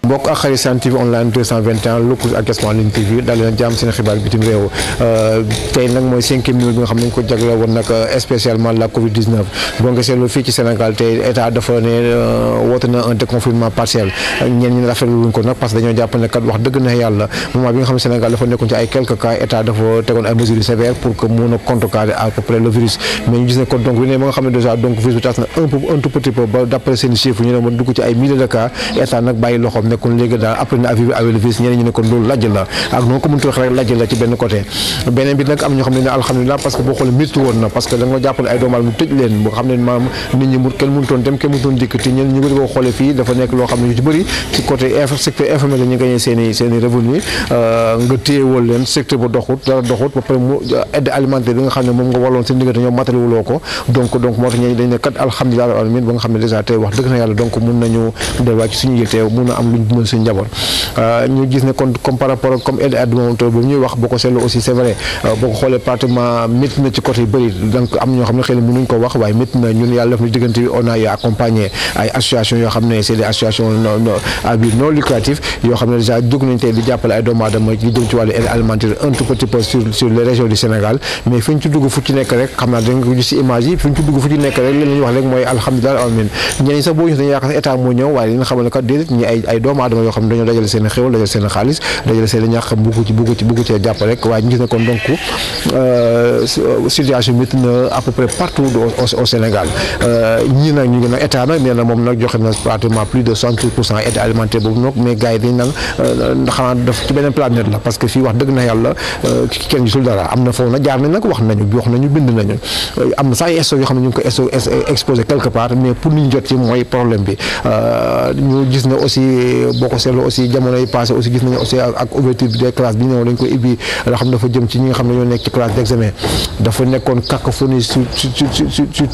mbokk ak xarit Sen TV online 221 lëkkaloo ak Gaston Ligne TV daal leen jàmm seen xibaar bitim réew tey nag mooy 5e minute bi nga xam ne dañ ko jagleel woon nag spécialement la Covid-19 boo nga seetlu fii ci Sénégal tey état dafa ne woote na un déconfinement partiel ñenn ñi rafetlu wuñ ko nag parce que dañoo jàpp ne kat wax dëgg na yàlla moment bi nga xam ne Sénégal dafa nekkoon ci ay quelques cas état dafa tegoon ay mesures sévères pour que mun a contrecarrer à peu près le virus mais ñu gis ne kon donc bi ne ba nga xam ne déjà donc virus bi tas na un tout petit peu ba d'après seen chiffres ñu ne ma dugg ci ay milliers de cas état nag bàyyi loxoom kon léegi daal après na avis avec le virus ñeneen ñi ne kon loolu lajj la ak noonu ko mënut a wax rek lajj la ci benn côté beneen bi nag am ñoo xam ne alhamdulilah parce que boo xoolee métti woon na parce que da nga jàppale ay doomal mu tëj leen boo xam ne maam nit ñi kenn mënutoon dem kenn mënutoon dikk te ñeneen ñu bëri boo xoolee fii dafa nekk loo xam ne yu ci bëri ci côté secteur informel la ñu gagné seen i revenu nga téyewal leen secteur ba doxut dara doxut ba pare mu aide alimentaire bi nga xam ne moom nga walloon seen diggante ñoom matali wuloo ko donc moo tax ñi dañ ne kat alhamdulilah alamin ba nga xam ne déjà tey wax dëgg na yàlla donc mun nañu delluwaat ci suñu yëte mun na am luñ mën suñu njaboot ñu gis ne kon comme par rapport comme aide alimentaire boobu ñuy wax boo ko seetlu aussi c'est vrai boo ko xoolee pratiquement métti na ci côté yu bëri donc am ñoo xam ne xëy na mënuñ ko wax waaye métti na ñun yàlla def na diggante bi on a accompagné ay associations yoo xam ne c'est des associations à but non lucratif yoo xam ne déjà jóg nañ tey di jàppale ay doomu aadama yi jëm ci wàllu aide alimentaire un tout petit peu sur les régions du Sénégal mais fi ñu ci dugg fu ci nekk rek xam naa da nga ko gis ci image yi fi ñu ci dugg fu ci nekk rek li ñuy wax rek mooy alhamdulilah alamin ñeneen sax boo ñu dañuy yaakaar état moo ñëw waaye li nga xam ne kat déedéet ñi ay doomu aadama yoo xam ne dañoo dajale seen xéwal dajale seen xaalis dajale seen ñàkk bugg ci jàpp rek waaye ñu gis ne kon donc situation métti na à peu près partout au Sénégal ñii nag ñu ngi nag état nag nee na moom nag joxe na pratiquement plus de 60% aide alimentaire boobu nag mais gars yi dañ naan xanaa def ci beneen planète la parce que fii wax dëgg na yàlla kenn gisul dara am na foofu nag jaar nañ nag wax nañu bind nañu am na sax ay stock yoo xam ne ñu ngi ko exposé quelque part mais pour ñu jot ci mooy problème bi ñu gis na aussi boo ko seetloo aussi jamono yi passé aussi gis nañu aussi ak ouverture bi des classes bi ñëw dañ ko ibbi loo xam ne dafa jëm ci ñi nga xam ne ñoo nekk ci classe d'examen dafa nekkoon cacophonie sur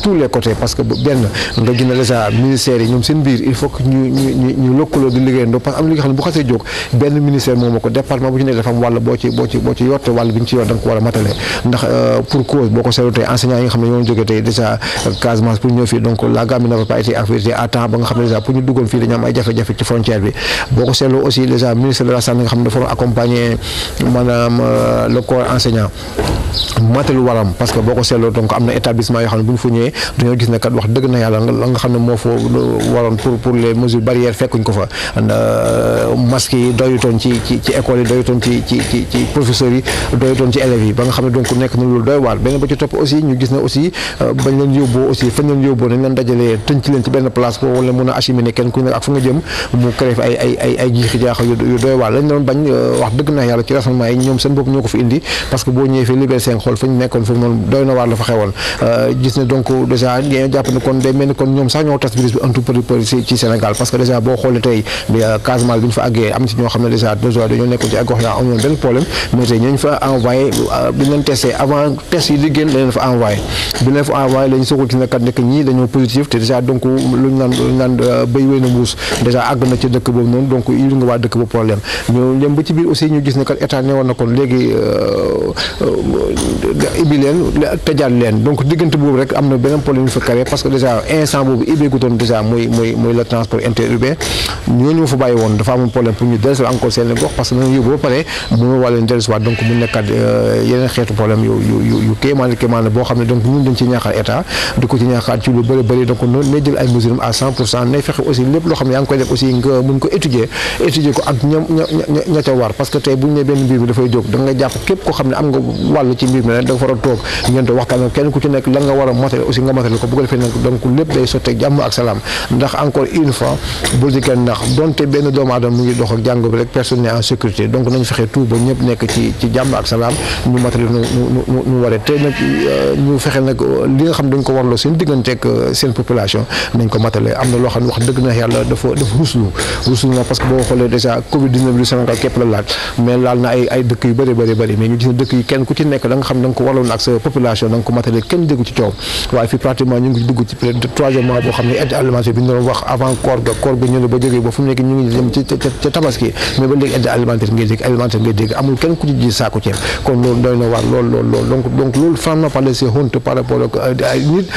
tous les côtés parce que benn nga gis ne déjà ministères yi ñoom seen biir il faut que ñu lëkkaloo di liggéeyandoo parce que am na li nga xam ne bu xasee jóg benn ministère moom ko département bu ci nekk dafa am wàll boo ci yorte wàll bi ñu ci yor da nga ko war a matale ndax pour cause boo ko seetloo tey enseignants yi nga xam ne ñoo jógee tey déjà Casamance pour ñëw fii donc la gamme n'avait pas été affectée à temps ba nga xam ne déjà pour ñu duggoon fii dañu am ay jafe-jafe ci frontière bi boo ko seetloo aussi déjà ministre de la santé nga xam ne dafa accompagner maanaam le corps enseignant matalu waram parce que boo ko seetloo donc am na établissement yoo xam ne bu ñu fa ñëwee dañoo gis ne kat wax dëgg na yàlla la nga xam ne moo fa waroon pour les mesures barrières fekkuñ ko fa masques yi doyutoon ci école yi doyutoon ci professeurs yi doyutoon ci élèves yi ba nga xam ne donc nekk na loolu doy waar beneen ba ci topp aussi ñu gis ne aussi bañ leen yóbboo aussi fañ leen yóbboo nañ leen dajalee tënc leen ci benn place pour wala mën a acheminer kenn ku nekk ak fu nga jëm mu créé fi ay jiixi jaaxa yu doy waar lañ doon bañ wax dëgg na yàlla ci rassemblement yi ñoom seen bopp ñoo ko fi indi parce que boo ñëwee fii Liberté 5 xool fa ñu nekkoon foofu noonu doy na waar la fa xewoon gis ne donc déjà dañoo jàpp ne kon day mel ni kon ñoom sax ñoo tas virus bi un tout petit peu ci Sénégal parce que déjà boo xoolee tey Casamance bi ñu fa àggee am ci ñoo xam ne déjà dañoo nekkoon ci ay gox yaa amoon benn problème mais tey ñooñu fa envoyé bi leen testé avant test yi di génn la leen fa envoyé bi leen fa envoyé lañu soogul ci ne kat nekk ñii dañoo positif te déjà donc luñu naan béy wéy na mbuus déjà àgg na ci dëkk boobu noonu donc yu nga waa dëkk boobu problème ñu dem ba ci biir aussi ñu gis ne kat état ne woon na kon léegi ibbi leen tëjaat leen donc diggante boobu rek am na beneen problème yu fa créé parce que déjà instant boobu ibbeegutoon déjà muy le transport interurbain ñooñu fa bàyyi woon dafa amoon problème pour ñu dellusi encore seen gox parce que nañu yóbbu ba pare mënu waa leen dellusiwaat donc mu nekkaat yeneen xeetu problème yu kéemaan boo xam ne donc ñun dañ ci ñaaxal état di ko ci ñaaxaat ci lu bëri donc noonu nay jël ay mesures à 100% nay fexe aussi lépp loo xam ne yaa ngi koy def aussi nga mun ko étudier ko ak ña ca war parce que tey bu ñu ne benn mbir mi dafay jóg da nga jàpp képp koo xam ne am nga wàll ci mbir mi rek da nga fa war a toog ngeen waxtaan kenn ku ci nekk la nga war a matale aussi nga matale ko bu ko defee nag donc lépp day sottee jàmm ak salaam ndax encore une fois bul di kenn ndax donte benn doomu aadama mu ngi dox ak jàngo bi rek personne n'est en sécurité donc nañ fexe tout ba ñëpp nekk ci jàmm ak salaam ñu matale nu waree te nag ñu fexe nag li nga xam dañ ko warloo seen digganteeg seen population nañ ko matale am na loo xam ne wax dëgg na yàlla dafa ruslu na parce que boo xoolee déjà Covid-19 du Sénégal képp la laal mais laal na ay dëkk yu bëri mais ñu gis ne dëkk yi kenn ku ci nekk da nga xam da nga ko warloon ak sa population da nga ko matale kenn déggu ci coow waaye fii pratiquement ñu ngi dugg ci peut être 3e mois boo xam ne aide alimentaire bi ñu doon wax avant koor ga ñëw ba jógee ba fu mu nekk ñu ngi jëm ca tabaski mais ba léegi aide alimentaire ngay dégg amul kenn ku ci ji saako ceeb kon loolu doy na waar lool donc loolu franchement parler c'est honte par rapport ak ay nit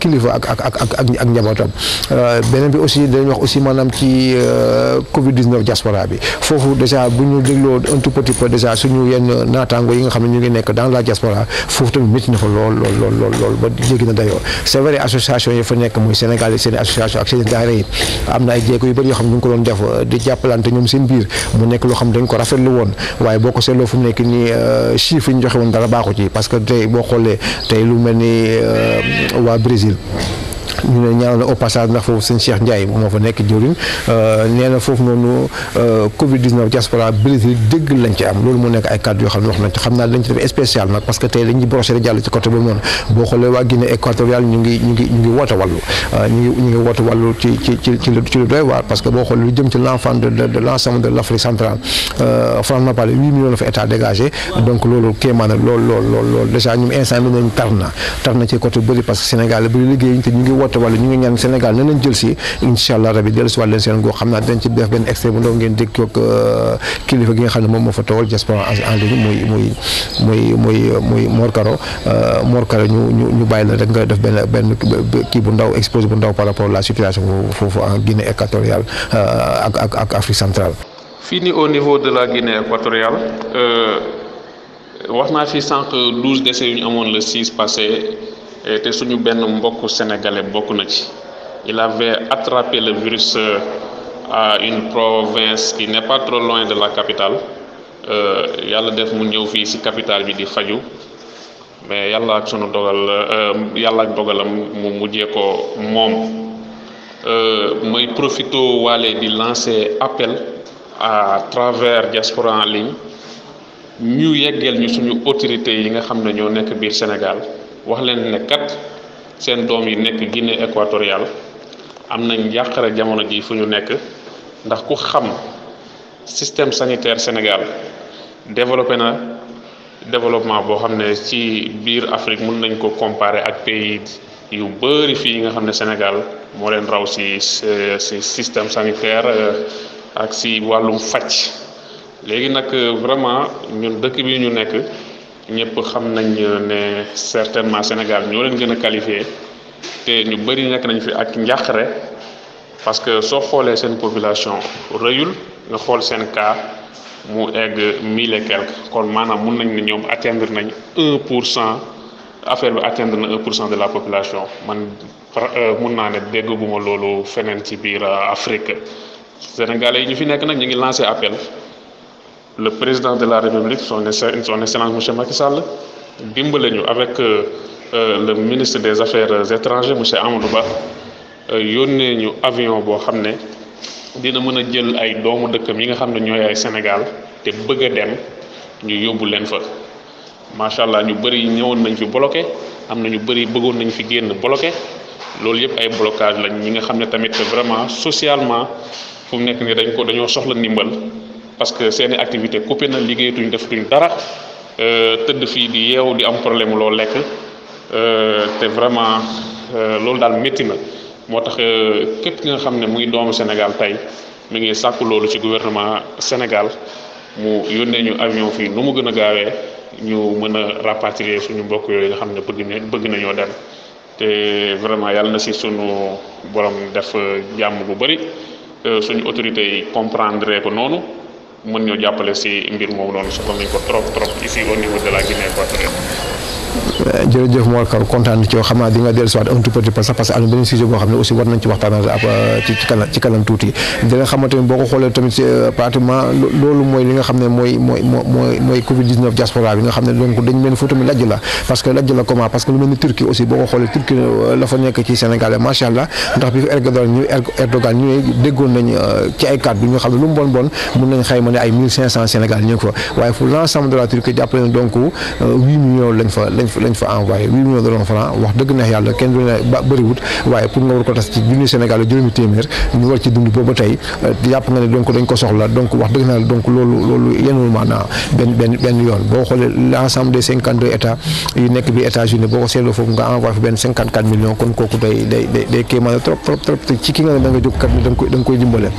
kilifa ak njabootam beneen bi aussi dañuy wax aussi maanaam ci Covid 19 diaspora bi foofu déjà bu ñu dégloo un tout petit peu déjà suñu yenn naataango yi nga xam ne ñu ngi nekk dans la diaspora foofu tamit métti na fa lool ba jéggi na dayoo c'est vrai association yi fa nekk muy Sénégal yi seen association ak seen daara yi am na ay jéego yu bëri yoo xam ne ñu ngi ko doon def di jàppalante ñoom seen biir mu nekk loo xam dañ ko rafetlu woon waaye boo ko seetloo fu mu nekk nii chiffre yi ñu joxe woon dara baaxu ci parce que tey boo xoolee tey lu mel ni waa Brésil ñu ne ñaanal au passage ndax foofu sëñ Cheikh Ndiaye moo fa nekk jëriñ nee na foofu noonu Covid 19 diaspora Brésil dëgg lañ ci am loolu moo nekk ay kàddu yoo xam ne wax nañ ci xam naa dañ ci def spécial nag parce que tey dañuy broché rek jàll ci côté boobu noonu boo xoolee waa Guinée équatoriale ñu ngi woote wàllu ñu ngi woote wàllu ci lu doy waar parce que boo xoolee lu jëm ci l'enfant de l'ensemble de l'Afrique centrale franchement parlé 8 millions la fa état dégagé donc loolu kéemaan na lool déjà ñoom instant bi nañ tar na ci côté bëri parce que Sénégal bëri liggéey te ñu ngi woote wala ñu ngi ñaan Sénégal na leen jël si incha allah rabi dellu si wàll leen seen goo xam naa dañ ci def benn extrait bu ndaw ngeen dégg ko kilifa gi nga xam ne moom moo fa tawal diaspora en ligne muy Mor Karo ñu bàyyi la rek nga def benn kii bu ndaw exposé bu ndaw par rapport à la situation foofu en Guinée équatoriale ak Afrique centrale. fii nii au niveau de la Guinée équatoriale wax naa fi sànq 12 décès yu ñu amoon le 6 passé. te suñu benn mbokk sénégalais bokk na ci il avait attrapé le virus à une province qui n'est pas trop loin de la capitale yàlla def mu ñëw fii ci capitale bi di faju mais yàlla ak sunu dogal yàlla ak dogalam mu mujjee ko moom may profito waale di lancer appel à travers diaspora en ligne ñu yeggeel ñu suñu autorités yi nga xam ne ñoo nekk biir Sénégal wax leen ne kat seen doom yi nekk Guinée équatoriale am nañ njàqare jamono ji fu ñu nekk ndax ku xam système sanitaire Sénégal développé na développement boo xam ne ci biir Afrique mën nañ ko comparer ak pays yu bëri fii nga xam ne Sénégal moo leen raw si système sanitaire ak si wàllum faj léegi nag vraiment ñun dëkk bi ñu nekk ñëpp xam nañ ne certainement Sénégal ñoo leen gën a qualifié te ñu bëri nekk nañ fi ak njàqare parce que soo xoolee seen population rëyul nga xool seen cas mu egg 1000 et quelque kon maanaam mun nañ ne ñoom atteindre nañ 1% affaire bi atteindre na 1% de la population man mun naa ne dégguma loolu feneen ci biir Afrique Sénégalais yi ñu fi nekk nag ñu ngi lancé appel. Le président de la République, son excellence monsieur Macky Sall, dimbale ñu avec le ministre des Affaires étrangères monsieur Amadou Ba yónnee ñu avion boo xam ne dina mën a jël ay doomu dëkkam yi nga xam ne ñooy ay Sénégal te bëgg a dem ñu yóbbu leen fa macha allah ñu bëri ñëwoon nañ fi bloqué am na ñu bëri bëggoon nañ fi génn bloqué loolu yëpp ay blocage lañ ñi nga xam ne tamit vraiment socialement fu mu nekk nii dañoo soxla ndimbal. parce que seeni activité coupé na liggéeyatuñ defatuñ dara tëdd fii di yeewu di am problème loo lekk te vraiment loolu daal métti na moo tax képp ki nga xam ne muy doomu Sénégal tey mi ngi sàkku loolu ci gouvernement Sénégal mu yónnee ñu avion fii nu mu gën a gaawee ñu mën a rapatrier suñu mbokk yooyu nga xam ne bëgg nañoo dem te vraiment yàlla na si suñu borom def jàmm bu bëri suñu autorités yi comprendre ko noonu. mën ñoo jàppale si mbir moomu noonu soxla nañ ko trop ici au niveau de la Guinée équatoriale. jërëjëf Mor Karo kontaan ci yow xam naa di nga dellusiwaat un tout petit peu sax parce que am na beneen sujet boo xam ne aussi war nañ ci waxtaan ci kanam tuuti dina xamante ni boo ko xoolee tamit pratiquement loolu mooy li nga xam ne mooy Covid 19 diaspora bi nga xam ne donc dañ mel ni foofu tamit lajj la parce que lajj la comment parce que lu mel ni Turquie aussi boo ko xoolee Turquie la fa nekk ci Sénégal macha allah ndax bi Erdogan ñu déggoon nañ ci ay cadre bi nga xam ne lu mu bon mun nañ xayma ne ay 1500 Sénégal ñu ngi fa waaye fu l'ensemble de la Turquie jàppale ne donc 8 millions lañ fa envoyé 8 millions de francs wax dëgg neex yàlla kenn du ne bëriwut waaye pour nga war ko tas ci junni Sénégal juróomi téeméer ñu war ci dund boobu tey jàpp nga ne donc dañ ko soxla donc wax dëgg naa donc loolu yenul maanaam benn yoon boo xoolee l'ensemble des 52 états yu nekk bi États-Unis boo ko seetloo foofu nga envoyé fi benn 54 millions kon kooku day kéemaan trop ci ki nga ne da nga jóg kat ni da nga koy dimbale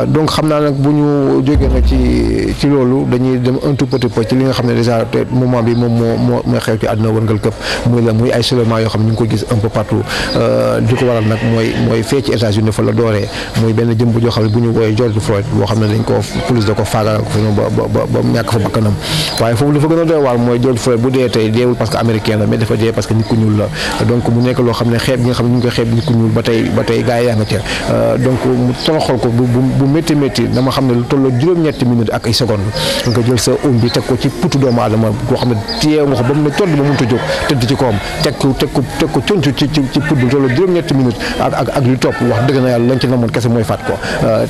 donc xam naa nag bu ñu jógee nag ci loolu dañuy dem un tout petit peu ci li nga xam ne déjà moment bi moom moo xew xew ci àdduna wërngal këpp muy ay soulèvement yoo xam ne ñu ngi ko gis un peu partout li ko waral nag mooy fee ci États-Unis fa la dooree muy benn jëm bu joo xam ne bu ñu wooyee George Floyd boo xam ne dañ ko police da ko faagaal ko fa ñëw ba ñàkk fa bakkanam waaye foofu li fa gën a doy waar mooy George Floyd bu dee tey deewul parce que américain la mais dafa dee parce que nit ku ñuul la donc mu nekk loo xam ne xeeb gi nga xam ne ñu ngi koy xeeb nit ku ñuul ba tey gars yi yaa nga ca donc mu toroxal ko bu métti dama xam ne lu tolloo juróom-ñetti minutes ak ay secondes nga jël sa bi teg ko ci putu doomu aadama koo xam ne téye nga ko ba mu ne todd ba mënut a jóg tëdd ci kawam teg ko conc ci put bi tolloo juróom-ñetti minutes ak lu topp wax dëgg na yàlla lañ ci namoon kese mooy faat ko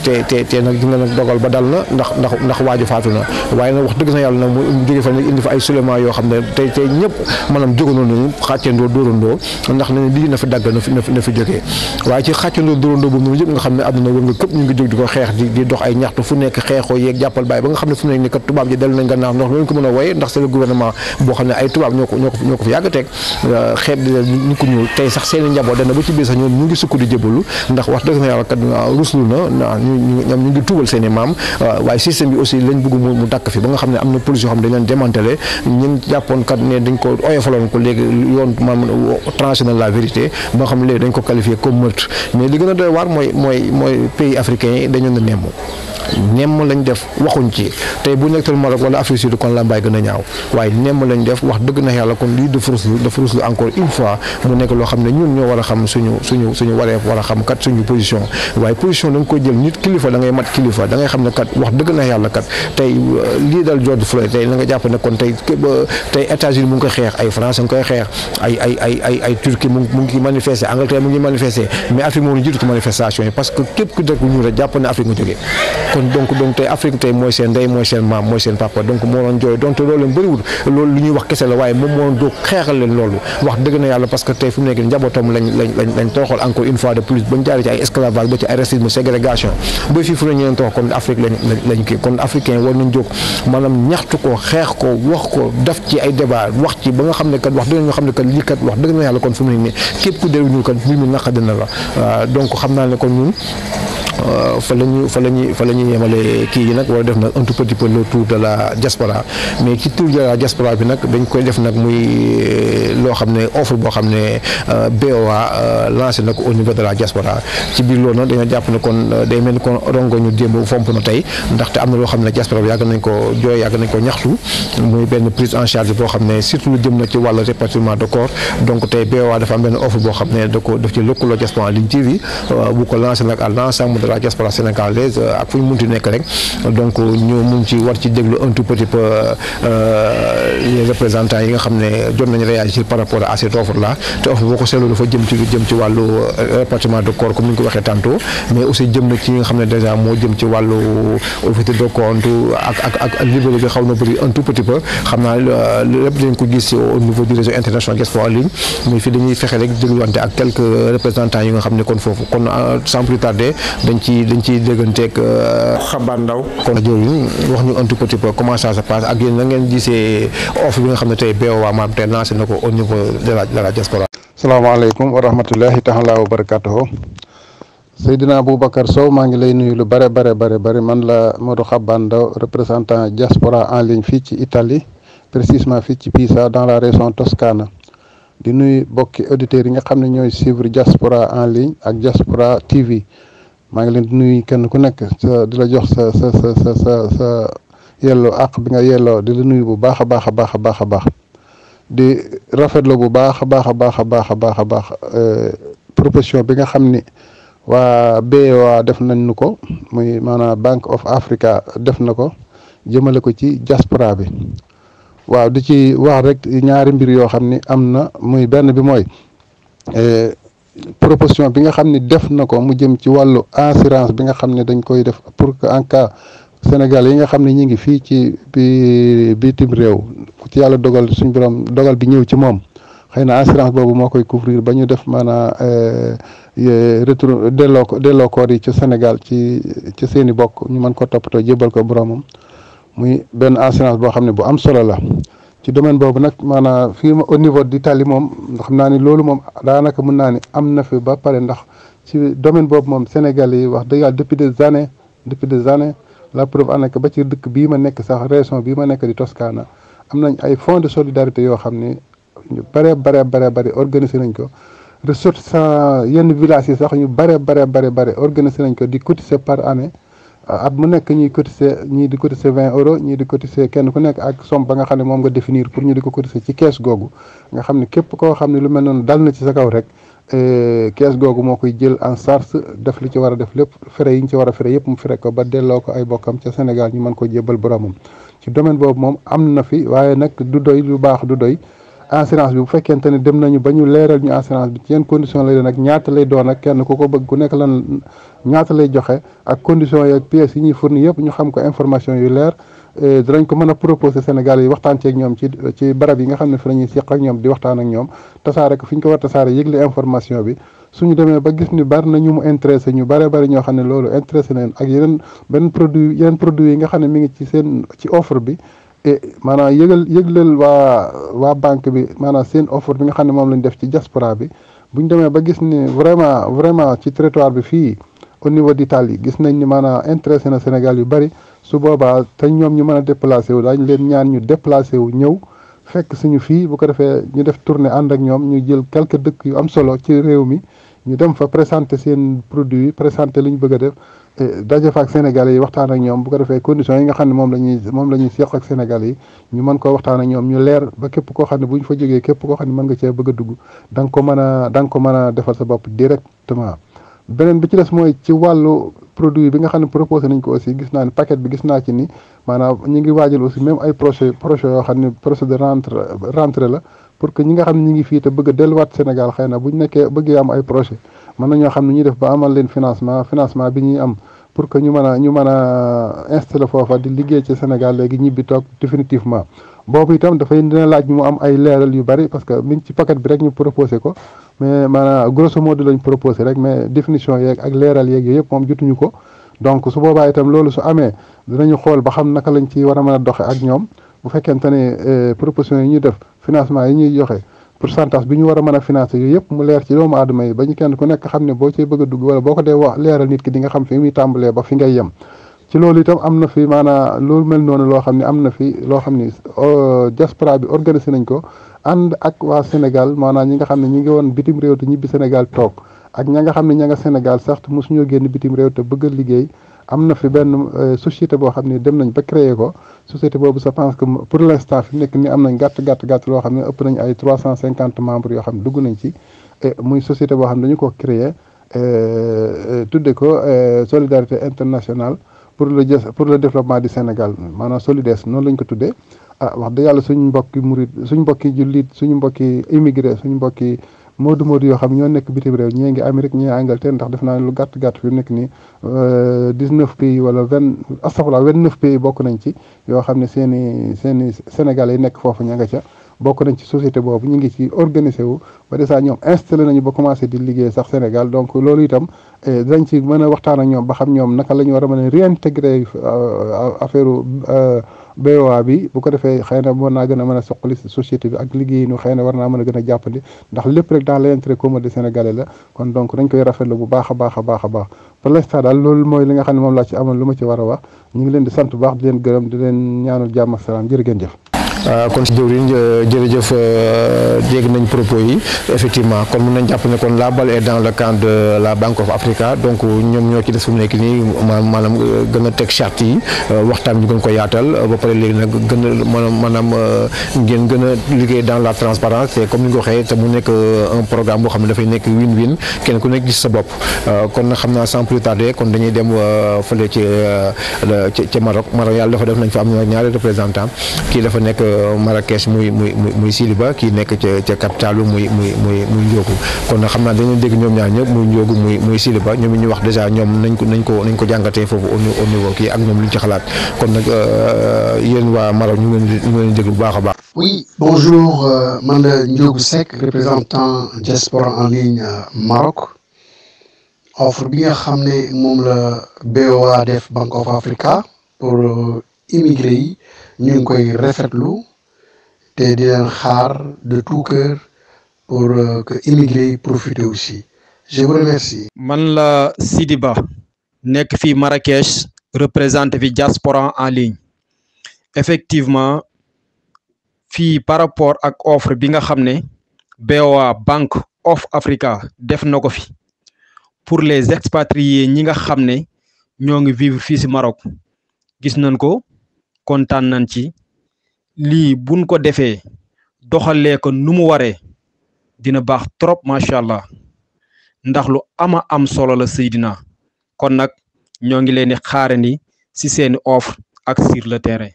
te nag dina nag dogal ba dal na ndax waaju faatu na waaye nag wax dëgg na yàlla nag mu jóge fa indi fa ay soulèvement yoo xam ne tey ñëpp maanaam jógandoo nañu xàccandoo dóorandoo ndax ne lii na fi dagg na fi jógee waaye ci xàccandoo dóorandoo boobu noonu yëpp nga xam ne àdduna wër nga këpp ñu ngi jóg di ko xeex di dox ay ñaxtu fu nekk xeexoo yeeg jàppal bàyyi ba nga xam ne fu nekk ni kat tubaab ji dellu nañ gannaaw ndax loolu ko mën a woye ndax c'est le gouvernement boo xam ne ay tubaab ñoo ko fi yàgg teg xeeb di ñu ko ñuul tey sax seen i njaboot dana ba ci biir sax ñoom ñu ngi sukk di jëbalu ndax wax dëgg na yàlla kat ruslu na ñoom ñu ngi tuubal seen i maam waaye système bi aussi lañ bëgg mu dakk fi ba nga xam ne am na police yoo xam ne dañ leen démantelé ñun jàppoon kat ne dañ ko oyofaloon ko léegi yoon maam tranché na la vérité ba nga xam ne léegi dañ ko qualifié comme meurtre mais li gën a doy waar mooy pays africains yi dañu ne nemm lañ def waxuñ ci tey bu nekk Maroc wala Afrique Sud kon la mbaay gën a ñaaw waaye nemm lañ def wax dëgg na yàlla kon lii dafa ruslu encore une fois mu nekk loo xam ne ñun ñoo war a xam suñu wareef war a xam kat suñu position waaye position da nga koy jël nit kilifa da ngay mat kilifa da ngay xam ne kat wax dëgg na yàlla kat tey lii dal George Floyd tey na nga jàpp ne kon tey États-Unis mu ngi koy xeex ay France nga koy xeex ay Turquie mu ngi manifesté Angleterre mu ngi manifesté mais Afrique moo ñu jiitu ci manifestation yi parce que képp ku dëkk ñu rek jàpp ne Afrique nga jógee donc tey Afrique tey mooy seen ndey mooy seen maam mooy seen papa donc moo doon jooy donc loolu leen bëriwul loolu lu ñuy wax kese la waaye moom moo doon jóg xeexal leen loolu wax dëgg na yàlla parce que tey fu mu nekk njabootam lañ toroxal encore une fois de plus bañ jaaree ci ay esclavage ba ci ay racisme ségrégation ba fii fu ne ñu leen torox kon Afrique lañ kii kon africain war nañ jóg maanaam ñaxtu ko xeex ko wax ko def ci ay débat wax ci ba nga xam ne kat wax dëgg ñoo xam ne kat lii kat wax dëgg na yàlla kon fu mu nekk nii képp ku dellu ñu kat mbir mi naqadi na la donc xam naa ne kon ñun fa la ñuy yemale kii yi nag war a def nag un tout petit peu le tour de la diaspora mais ci tour de la diaspora bi nag dañ koy def nag muy loo xam ne offre boo xam ne BOA lancé na ko au niveau de la diaspora ci biir loolu nag dañoo jàpp ne kon day mel ni kon rongo ñu démb fomp na tey ndaxte am na loo xam ne diaspora bi yàgg nañ ko jooy yàgg nañ ko ñaxtu muy benn prise en charge boo xam ne surtout lu jëm na ci wàllu répartiment de corps donc tey BOA dafa am benn offre boo xam ne daf ci lëkkaloo diaspora en ligne TV bu ko lancé nag à l'ensemble de la diaspora sénégalaise ak fu ñu munti nekk rek donc ñu mun ci war ci déglu un tout petit peu les représentants yi nga xam ne jot nañu réagir par rapport à cette offre là te offre boo ko seetloo dafa jëm ci wàllu répartiment de corps comme ni ñu ko waxee tantôt mais aussi jëm na ci nga xam ne déjà moo jëm ci wàllu ouverture de compte ak libéré bi xaw na bëri un tout petit peu xam naa lépp dañ ko gis au niveau du réseau international diaspora en ligne mais fii dañuy fexe rek dégluwante ak quelques représentants yi nga xam ne kon foofu kon sans plus tarder dañ ciy dégganteeg Xabaan Ndaw kon jooju wax ñu un tout petit peu comment ça se passe ak yéen na ngeen gisee offre bi nga xam ne tey BOA maanaam tey lancé na ko au niveau de la diaspora. salaamaaleykum wa rahmatullahi taala wa barakatuhu Seydina Boubacar Sow maa ngi lay nuyu lu bare man la Modou Xabaan Ndaw représentant diaspora en ligne fii ci Italie précisément fii ci Pisa dans la région Toscana di nuyu bokki auditeurs yi nga xam ne ñooy suivre diaspora en ligne ak diaspora TV maa ngi leen di nuyu kenn ku nekk di la jox sa yelloo àq bi nga yelloo di la nuyu bu baax a baax di rafetlu bu baax a baax proposition bi nga xam ni waa BOA def nañ nu ko muy maanaam Bank of Africa def na ko jëmale ko ci diaspora bi waaw di ci wax rek ñaari mbir yoo xam ni am na muy benn bi mooy proposition bi nga xam ni def na ko mu jëm ci wàllu assurance bi nga xam ne dañ koy def pour que en cas Sénégal yi nga xam ne ñi ngi fii ci bitim réew ci yàlla dogal suñ borom dogal bi ñëw ci moom xëy na assurance boobu moo koy couvrir ba ñu def maanaam retour delloo koor yi ci Sénégal ci seen i bokk ñu mën ko toppatoo jébal ko boromam muy benn assurance boo xam ne bu am solo la ci domaine boobu nag maanaam fii au niveau d'Italie moom xam naa ni loolu moom daanaka mën naa ni am na fi ba pare ndax ci domaine boobu moom Sénégal yi wax dëgg yàlla depuis des années la preuve en est que ba ci dëkk bii ma nekk sax région bii ma nekk di Toscana am nañ ay fonds de solidarité yoo xam ni ñu bare organiser nañ ko ressortissants yenn villages yi sax ñu bare organiser nañ ko di cotiser par année at mu nekk ñuy cotiser ñii di cotiser 20 euros ñii di cotiser kenn ku nekk ak somme ba nga xam ne moom nga définir pour ñu di ko cotiser ci kees googu nga xam ne képp koo xam ne lu mel noonu dal na ci sa kaw rek kees googu moo koy jël en charge def li ci war a def lépp frais yi ñu ci war a frais yëpp mu fere ko ba delloo ko ay bokkam ca Sénégal ñu mën ko jébbal boromam ci domaine boobu moom am na fi waaye nag du doy lu baax du doy assurance bi bu fekkente ne dem nañu ba ñu leeral ñu assurance bi ci yenn condition lay doon ak ñaata lay doon ak kenn ku ko bëgg ku nekk lan ñaata lay joxe ak condition yi ak pièces yi ñuy fourni yëpp ñu xam ko information yu leer dinañ ko mën a proposer Sénégal yi waxtaan ceeg ñoom ci barab yi nga xam ne fi la ñuy seq ak ñoom di waxtaan ak ñoom tasaare ko fi ñu ko war tasaare yëgle information bi suñu demee ba gis ni bari na ñu mu intéressé ñu bari ñoo xam ne loolu intéressé nañ ak yeneen produit yi nga xam ne mi ngi ci offre bi maanaam yëgleel waa banque bi maanaam seen offre bi nga xam ne moom lañ def ci diaspora bi bu ñu demee ba gis ni vraiment ci territoire bi fii au niveau d'Italie gis nañ ni maanaam intéressé na Sénégal yu bari su boobaa te ñoom ñu mën a déplacé wu daañu leen ñaan ñu déplacé wu ñëw fekk suñu fii bu ko defee ñu def tournée ànd ak ñoom ñu jël quelques dëkk yu am solo ci réew mi ñu dem fa présenter seen produit yi présenter li ñu bëgg a def daje fa ak Sénégalais yi waxtaan ak ñoom bu ko defee conditions yi nga xam ne moom la ñuy seq ak Sénégalais yi ñu mën koo waxtaan ak ñoom ñu leer ba képp koo xam ne bu ñu fa jógee képp koo xam ne mën nga cee bëgg a dugg da nga ko mën a defal sa bopp directement. beneen bi ci des mooy ci wàllu produit bi nga xam ne proposé nañ ko aussi gis naa ne paquet bi gis naa ci ni maanaam ñu ngi waajal aussi même ay projet yoo xam ne projet de rentrée la pour que ñi nga xam ne ñu ngi fii te bëgg a delluwaat Sénégal xëy na bu ñu nekkee bëggee am ay projet mën na ñoo xam ne ñuy def ba amal leen financement bi ñuy am pour que ñu mën a installer foofa di liggéey ci Sénégal léegi ñibbi toog définitivement boobu itam dina laaj mu am ay leeral yu bari parce que mi ngi ci paquet bi rek ñu proposé ko mais maanaam grosso modo lañ proposé rek mais définition yeeg ak leeral yeeg yooyu yëpp moom jotuñu ko donc su boobaa itam loolu su amee dinañu xool ba xam naka lañ ci war a mën a doxe ak ñoom bu fekkente ne proposition yi ñuy def financement yi ñuy joxe pourcentage bi ñu war a mën a financer yooyu yëpp mu leer ci doomu aadama yi ba ñu kenn ku nekk xam ne boo cay bëgg a dugg wala boo ko dee wax leeral nit ki di nga xam fi muy tàmbalee ba fi ngay yem ci loolu itam am na fi maanaam loolu mel noonu loo xam ne am na fi loo xam ni diaspora bi organisé nañ ko ànd ak waa Sénégal maanaam ñi nga xam ne ñi ngi woon bitim réew te ñibbi Sénégal toog ak ña nga xam ne ña nga Sénégal sax te mosuñoo génn bitim réew te bëgg a liggéey am na fi benn société boo xam ne dem nañ ba créer ko société boobu je pense que pour l'instant fi nekk ni am nañ gàtt loo xam ne ëpp nañ ay 350 membres yoo xam ne dugg nañ ci muy société boo xam ne dañu ko créer tudde ko solidarité internationale pour le développement du Sénégal maanaam Solides noonu lañ ko tuddee wax dëgg yàlla suñu mbokki murid suñu mbokki jullit suñu mbokki immigré suñu mbokki moodu yoo xam ñoo nekk bitim réew ñii ngi Amérique ñii Angleterre ndax def naa lu gàtt fi mu nekk nii 19 pays wala 29 pays bokk nañ ci yoo xam ne seeni Sénégalais yi nekk foofu ña nga ca bokk nañ ci société boobu ñu ngi ci organisé wu ba déjà ñoom installé nañu ba commencé di liggéey sax Sénégal donc loolu itam dinañ ci mën a waxtaan ak ñoom ba xam ñoom naka la ñu war a mën a réintégrer affaire BOA bi bu ko defee xëy na mën naa gën a mën a soqali société bi ak liggéey nu xëy na war naa mën a gën a jàppandi ndax lépp rek dans l'intérêt commun des Sénégalais la kon donc dañ koy rafetlu bu baax a baax pour l'instant daal loolu mooy li nga xam ne moom laa ci amoon lu ma ci war a wax ñu ngi leen di sant bu baax di leen gërëm di leen ñaanal jàmm ak salaam jërë ngeen jëf. kon si jëwriñ jërëjëf dégg nañ propos yi effectivement kon mën nañ jàpp ne kon la balle est dans le camp de la Bank of Africa donc ñoom ñoo ci des fu mu nekk nii maanaam gën a teg charte yi waxtaan ñu gën ko yaatal ba pare léegi nag gën a maanaam ngeen gën a liggéey dans la transparence te comme ni nga ko waxee te mu nekk un programme boo xam ne dafay nekk win-win kenn ku nekk gis sa bopp kon nag xam naa sans plus tarder kon dañuy dem fële ci Maroc yàlla dafa def nañ fa am ñaari représentant kii dafa nekk Marrakech muy Siliba kii nekk ca capitalu muy Ndiogou kon nag xam naa dañu dégg ñoom ñaar ñëpp muy Ndiogou muy Siliba ñoom ñu wax déjà ñoom nañ ko jàngatee foofu au niveau kii ak ñoom lu ñu ci xalaat kon nag yéen waa Maroc ñu ngi leen dégg bu baax a baax. Oui, bonjour, man la Ndiogou Seck, représentant diaspora en ligne Maroc. Offre bi nga xam ne moom la BOA def Bank of Africa pour immigré yi ñu ngi koy rafetlu te di leen xaar de tout cœur pour que immigré yi profiter aussi. Je vous remercie. Man la Sidiba nekk fii Marrakech représenté fi diaspora en ligne. Effectivement fii par rapport ak offre bi nga xam ne BOA Bank of Africa def na ko fi pour les expatriés ñi nga xam ne ñoo ngi vivre fii ci Maroc gis nañ ko kontaan nañ ci lii buñ ko defee doxalee ko nu mu waree dina baax trop macha allah ndax lu ama am solo la Seydina kon nag ñoo ngi leen di xaarandi ci seeni offre ak sur le terrain.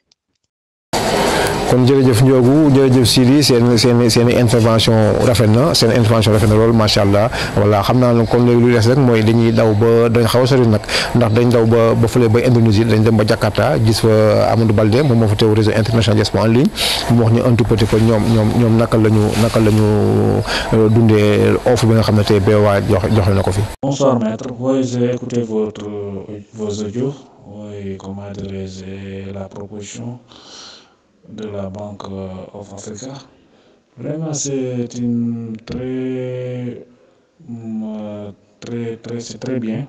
kon jërëjëf Ndiogou jërëjëf Sidi seen intervention rafet na seen intervention rafet na loolu macha allah voilà xam naa ne kon léegi lu des rek mooy dañuy daw ba dañ xaw a sori nag ndax dañ daw ba fële ba Indonésie dañ dem ba Jakarta gis fa Amadou Balde moom moo fa teew réseau international diaspora en ligne mu wax ñu un tout petit peu ñoom naka la ñu dundee offre bi nga xam ne tey BOA joxe na ko fi. Bonsoir maître, oui j'ai écouté vos audios, oui comment dirais-je la proposition de la Banque of Africa. Vraiment, c'est une c'est très bien.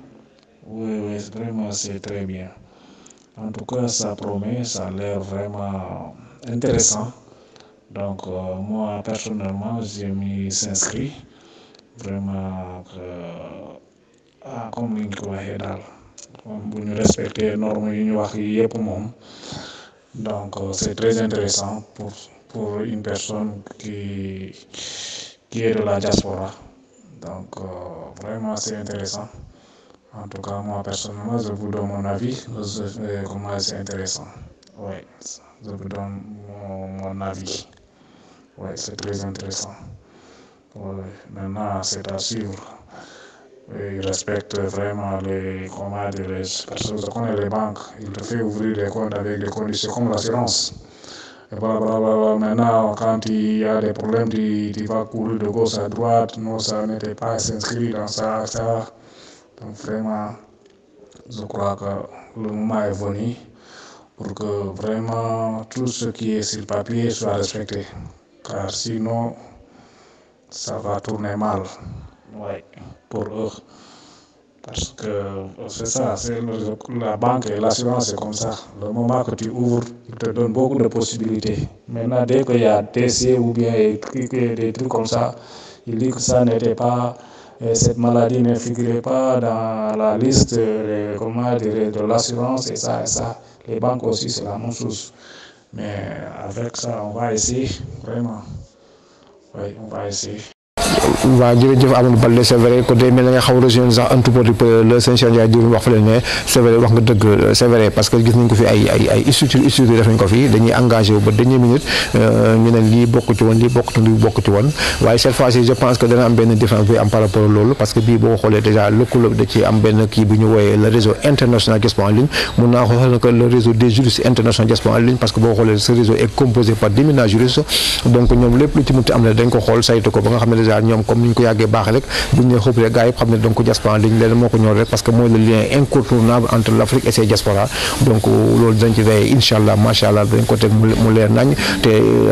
Oui, vraiment, c'est très bien. En tout cas, ça promet, ça a l'air vraiment intéressant. Donc, moi, personnellement, j'ai mis s'inscrit. Vraiment, comme ni ñu ko waxee daal bu ñu respecter normes yi ñu wax yi yëpp moom. Donc, c'est très intéressant pour une personne qui est de la diaspora. Donc, vraiment, c'est intéressant. En tout cas, moi, personnellement, je vous donne mon avis. Comment c'est intéressant. Oui, je vous donne mon avis. Oui, c'est très intéressant. Oui. Maintenant, c'est à suivre. Ils respectent vraiment comment dirais-je, parce que je connais les banques, ils te font ouvrir des comptes avec des conditions comme l'assurance. Et voilà. Maintenant, quand il y a des problèmes, tu vas courir de gauche à droite, non, ça n'était pas inscrit dans ça. Donc vraiment, je crois que le moment est venu pour que vraiment tout ce qui est sur le papier soit respecté. Car sinon, ça va tourner mal. Ouais, pour eux. Parce que c'est ça, la banque et l'assurance, c'est comme ça. Le moment que tu ouvres, il te donne beaucoup de possibilités. Maintenant, dès qu'il y a TC ou bien des trucs comme ça, il dit que ça n'était pas, cette maladie ne figurait pas dans la liste de l'assurance et ça. Les banques aussi, c'est la même chose. Mais avec ça, on va essayer, vraiment. Oui, on va essayer. waaw jërëjëf Amadou Balde c'est vrai que day mel na nga xaw a rejoindre sax un tout petit peu le sëñ Cheikh Ndiaye di wax fële ne c'est vrai wax nga dëgg c'est vrai parce que gis nañ ko fi ay structure def nañ ko fi dañuy engagé wu ba dernière minute ñu ne lii bokk ci woon waaye cette fois-ci je pense que dana am benn différence bi am par rapport loolu parce que bii boo xoolee déjà lëkkaloo da ci am benn kii bu ñu wooyee le réseau international diaspora en ligne mun naa xool que le réseau des juristes international diaspora en ligne parce que boo xoolee ce réseau est composé par 10 000 juristes donc ñoom lépp lu ci mënti am ne dañ ko xool saytu ko ba nga xam ne déjà ñoom comme ni ñu ko yàggee baax rek bu ñu nee xëpp rek gars yi xam ne donc diaspora liñ leen moo ko ñor rek parce que mooy le lien incontournable entre l'Afrique et ses diasporas donc loolu dañ ci veillé incha allah macha allah dañ ko teg mu leer nañ te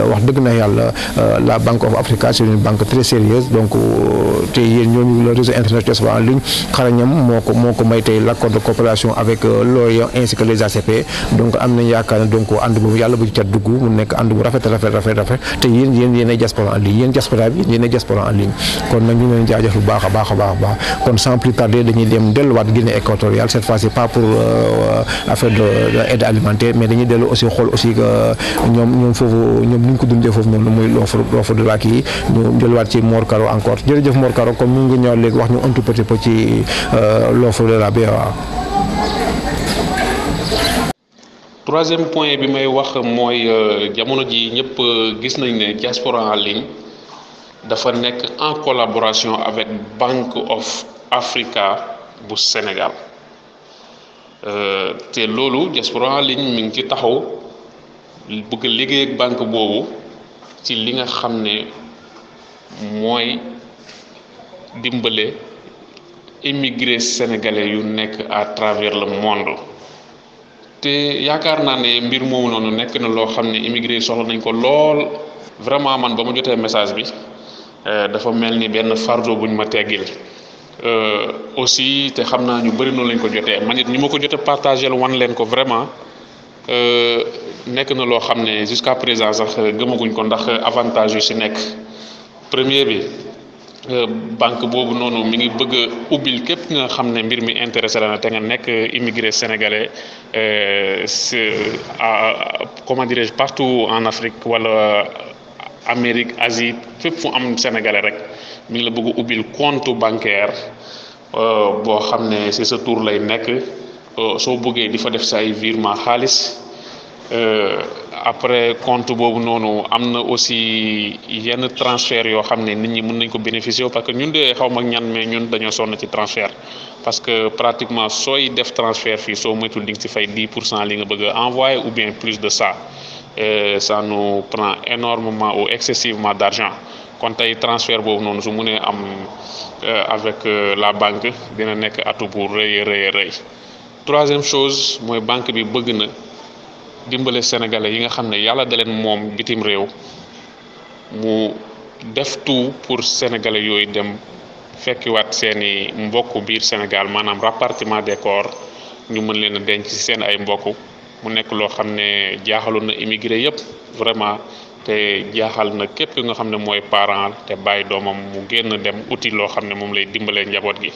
wax dëgg na yàlla la Banque of Africa c'est une banque très sérieuse donc te yéen ñooñu le réseau international diaspora en ligne xarañam moo ko may tey l'accord de coopération avec l'OIA ainsi que les ACP donc am nañ yaakaar ne donc ànd boobu yàlla bu ci cat dugg mu nekk ànd bu rafet te yéen ay diaspora en ligne yéen diaspora bi yéen ay diaspora en ligne kon nag ñu ngi leen jaajëf bu baax a baax kon sans plus tarder dañuy dem delluwaat Guinée équatoriale cette fois-ci pas pour affaire de aide alimentaire mais dañuy dellu aussi xool aussi que ñoom foofu ñoom ni ñu ko dundee foofu noonu muy l'offre de la kii ñu delluwaat ci Mor Karo encore jërëjëf Mor Karo comme mu ngi ñëw léegi wax ñu un tout petit peu ci l'offre de la BOA. Troisième point bi may wax mooy jamono ji ñëpp gis nañ ne diaspora en ligne dafa nekk en collaboration avec Bank of Africa bu Sénégal te loolu diaspora en ligne mi ngi ci taxaw bëgg liggéey ak banque boobu ci li nga xam ne mooy dimbale immigré sénégalais yu nekk à travers le monde te yaakaar naa ne mbir moomu noonu nekk na loo xam ne immigré soxla nañ ko lool vraiment man ba ma jotee message bi dafa mel ni benn fardeau buñ ma teggil aussi te xam naa ñu bëri noonu lañ ko jotee man it ñi ma ko jotee partagé wan leen ko vraiment nekk na loo xam ne jusqu'à présent sax gëmaguñ ko ndax avantage yu ci nekk premier bi banque boobu noonu mi ngi bëgg a ubbil képp nga xam ne mbir mi intéressé la na te nga nekk immigré sénégalais comment dirais-je partout en Afrique wala Amérique Asie fépp fu am sénégalais rek mi ngi la bëgg a ubbil compte bancaire boo xam ne ci sa tour lay nekk soo bëggee di fa def sa ay virement xaalis après compte boobu noonu am na aussi yenn transfert yoo xam ne nit ñi mën nañ ko bénéficier parce que ñun de xaw ma ñan mais ñun dañoo sonn ci transfert parce que pratiquement sooy def transfert fii soo moytul di nga ci fay 10% li nga bëgg a envoyer ou bien plus de ça et ça nous prend énormément ou excessivement d'argent kon tey transfert boobu noonu su mënee am avec la banque dina nekk atu bu rëy. Troisième chose mooy banque bi bëgg na dimbale sénégalais yi nga xam ne yàlla da leen moom bitim réew mu def tout pour sénégalais yooyu dem fekkiwaat seeni mbokk biir Sénégal maanaam rapatriement des corps ñu mën leen a denc ci seen ay mbokk mu nekk loo xam ne jaaxaloon na immigré yëpp vraiment te jaaxal na képp ki nga xam ne mooy parent te bàyyi doomam mu génn dem uti loo xam ne moom lay dimbalee njaboot gi.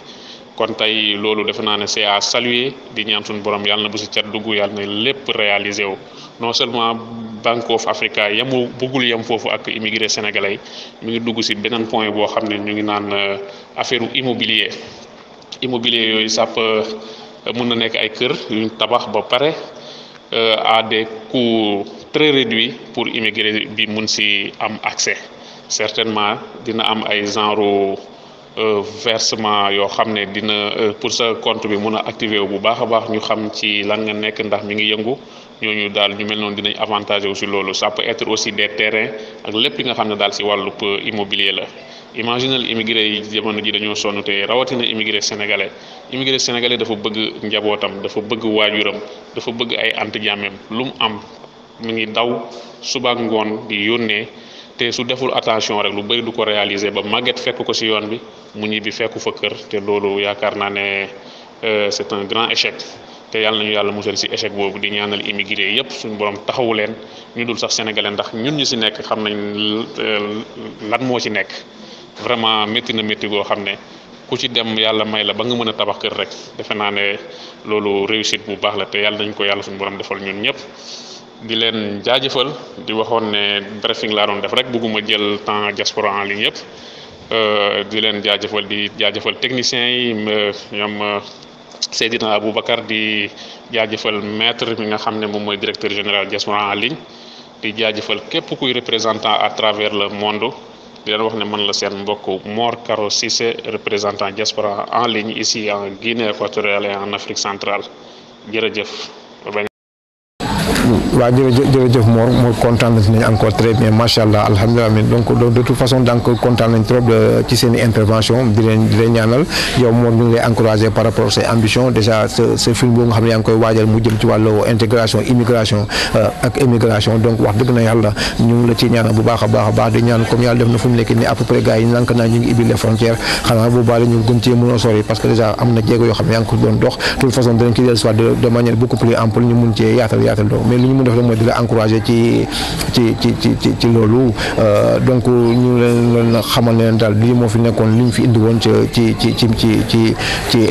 kon tey loolu defe naa ne c'est à saluer di ñaan suñu borom yàlla na bu ci cat dugg yàlla na lépp réalisé wu non seulement Bank of Africa yemu bëggul yem foofu ak immigré sénégalais mi ngi dugg ci beneen point boo xam ne ñu ngi naan affaire immobilier yooyu sàpp mën na nekk ay kër yuñ tabax ba pare à des coûts très réduits pour immigré bi mun ci am accès certainement dina am ay genre versement yoo xam ne dina pour sa compte bi mun a activer wu bu baax a baax ñu xam ci lan nga nekk ndax mi ngi yëngu ñooñu daal ñu mel noonu dinañ avantage aussi loolu ça peut être aussi des terrains ak lépp li nga xam ne daal ci wàllu immobilier la. imaginal immigré yi jamono ji dañoo sonn te rawatina immigré sénégalais dafa bëgg njabootam dafa bëgg waajuram dafa bëgg ay anti-jàmmeem lu mu am mi ngi daw suba ak ngoon di yónnee. te su deful attention rek lu bëri du ko réaliser ba màgget fekk ko ci yoon bi mu ñibbi fekku fa kër te loolu yaakaar naa ne c'est un grand échec te yàlla nañu yàlla musal ci échec boobu di ñaanal immigré yépp suñu borom taxawu leen ñu dul sax sénégalais ndax ñun ñu ci nekk xam nañ lan moo ci nekk vraiment métti na métti goo xam ne ku ci dem yàlla may la ba nga mën a tabax kër rek defe naa ne loolu réussite bu baax la te yàlla nañ ko yàlla suñu borom defal ñun ñëpp. di leen jaajëfal di waxoon ne briefing laa doon def rek bëgguma jël temps diaspora en ligne yëpp di leen jaajëfal di jaajëfal techniciens yi ñoom Seydina Aboubacar di jaajëfal maître mi nga xam ne moom mooy directeur général diaspora en ligne di jaajëfal képp kuy représentant à travers le monde di leen wax ne man la seen mbokk Mor Karo Cissé représentant diaspora en ligne ici en Guinée équatoriale et en Afrique centrale jërëjëf. waaw jërëjëf Mor kontaan nañ encore très bien macha allah alhamdulilah donc de toute façon donc kontaan nañ trop ci seen intervention di leen ñaanal yow Mor ñu ngi lay encourager par rapport à ses ambitions déjà ce film boobu nga xam ne yaa ngi koy waajal mu jëm ci wàllu intégration immigration ak émigration donc wax dëgg na yàlla ñu ngi la ci ñaanal bu baax a baax di ñaan comme yàlla def na fu mu nekk nii à peu près gars yi nank naa ñu ngi ibbi les frontières xanaa bu baax ñu gën cee mën a sori parce que déjà am na jéego yoo xam ne yaa ngi ko doon dox de toute façon dinañ ci dellu soit de manière beaucoup plus ample ñu mun cee yaatal donc mais li ñu mun def rek mooy di la encourager ci loolu donc ñu leen xamal ne leen daal lii moo fi nekkoon li ñu fi indi woon ci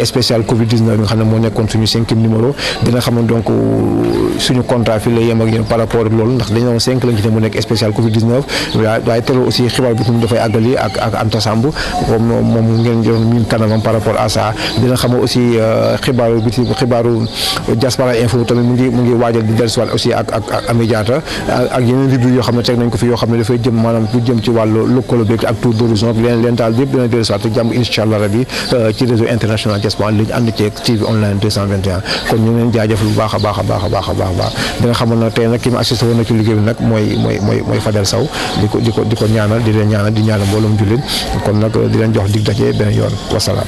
spécial Covid 19 bi nga xam ne moo nekkoon suñu 5e numéro dina xam ne donc suñu contrat fi la yem ak yéen par rapport ak loolu ndax dañoo 5 lañ ci ne mu nekk spécial Covid 19 waaye teewul aussi xibaar bi ñu dafay àggali ak Anta Samb moom ngeen jox miin kanamam par rapport à ça dina xam aussi xibaaru Diaspora Info tamit mu ngi waajal di dellusiwaat aussi ak Ami Diatta ak yeneen rubrique yoo xam ne teg nañ ko fi yoo xam ne dafay jëm maanaam lu jëm ci wàllu lëkkaloo bi ak tour d'horizon leen daal yëpp dina dellusiwaat te jàmm incha allah rabi ci réseau international Diaspora li ñu ànd ceeg TV online 221 kon ñu ngi leen jaajëfal bu baax a baax dina xamoon na tey nag ki ma assisté woon na ci liggéey bi nag mooy Fadel Sow di ko ñaanal di leen ñaanal di ñaanal mbooloom jullit kon nag di leen jox dig daje beneen yoon wasalaam